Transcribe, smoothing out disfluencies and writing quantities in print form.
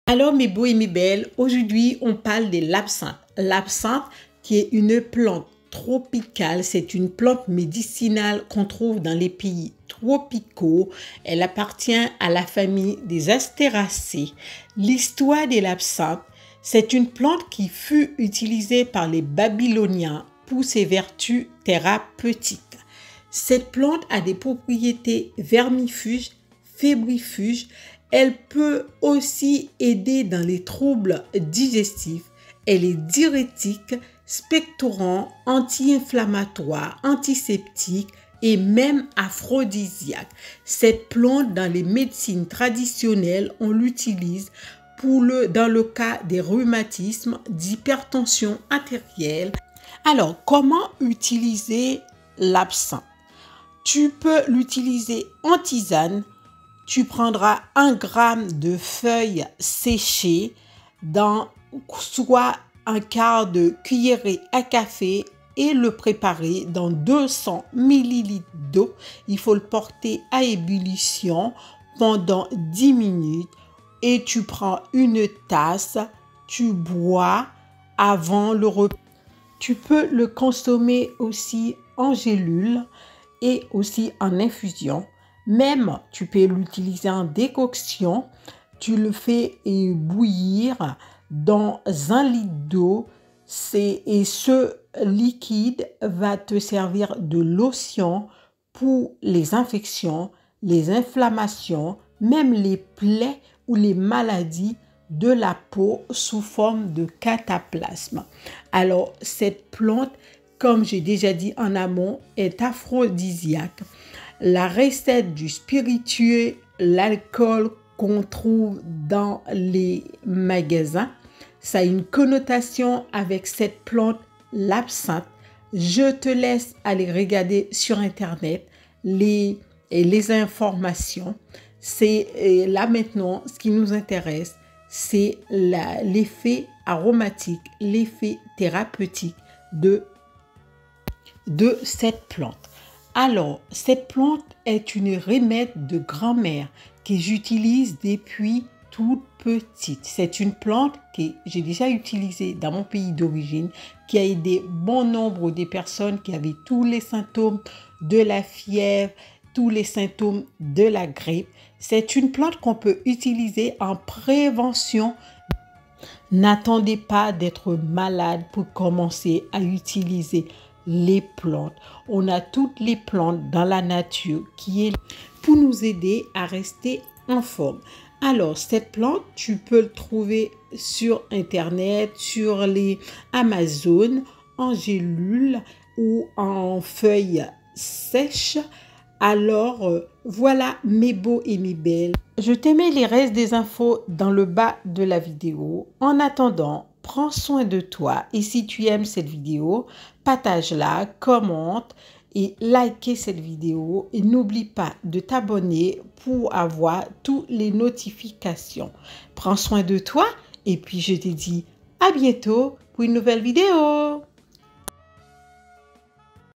Alors mes beaux et mes belles, aujourd'hui on parle de l'absinthe. L'absinthe qui est une plante tropicale, c'est une plante médicinale qu'on trouve dans les pays tropicaux. Elle appartient à la famille des Astéracées. L'histoire de l'absinthe, c'est une plante qui fut utilisée par les Babyloniens pour ses vertus thérapeutiques. Cette plante a des propriétés vermifuges, fébrifuges. Elle peut aussi aider dans les troubles digestifs. Elle est diurétique, spectorant, anti-inflammatoire, antiseptique et même aphrodisiaque. Cette plante, dans les médecines traditionnelles, on l'utilise dans le cas des rhumatismes, d'hypertension artérielle. Alors, comment utiliser l'absinthe? Tu peux l'utiliser en tisane. Tu prendras 1 gramme de feuilles séchées dans soit 1/4 de cuillerée à café et le préparer dans 200 ml d'eau. Il faut le porter à ébullition pendant 10 minutes et tu prends une tasse, tu bois avant le repas. Tu peux le consommer aussi en gélule et aussi en infusion. Même, tu peux l'utiliser en décoction. Tu le fais bouillir dans 1 litre d'eau. Et ce liquide va te servir de lotion pour les infections, les inflammations, même les plaies ou les maladies de la peau sous forme de cataplasme. Alors, cette plante, comme j'ai déjà dit en amont, est aphrodisiaque. La recette du spiritueux, l'alcool qu'on trouve dans les magasins, ça a une connotation avec cette plante, l'absinthe. Je te laisse aller regarder sur Internet les informations. C'est là maintenant, ce qui nous intéresse, c'est l'effet aromatique, l'effet thérapeutique de cette plante. Alors, cette plante est une remède de grand-mère que j'utilise depuis toute petite. C'est une plante que j'ai déjà utilisée dans mon pays d'origine, qui a aidé bon nombre de personnes qui avaient tous les symptômes de la fièvre, tous les symptômes de la grippe. C'est une plante qu'on peut utiliser en prévention. N'attendez pas d'être malade pour commencer à utiliser les plantes. On a toutes les plantes dans la nature qui est pour nous aider à rester en forme. Alors, cette plante, tu peux le trouver sur Internet, sur les Amazon, en gélule ou en feuilles sèches. Alors, voilà mes beaux et mes belles. Je te mets les restes des infos dans le bas de la vidéo. En attendant, prends soin de toi et si tu aimes cette vidéo, partage-la, commente et likez cette vidéo. Et n'oublie pas de t'abonner pour avoir toutes les notifications. Prends soin de toi et puis je te dis à bientôt pour une nouvelle vidéo.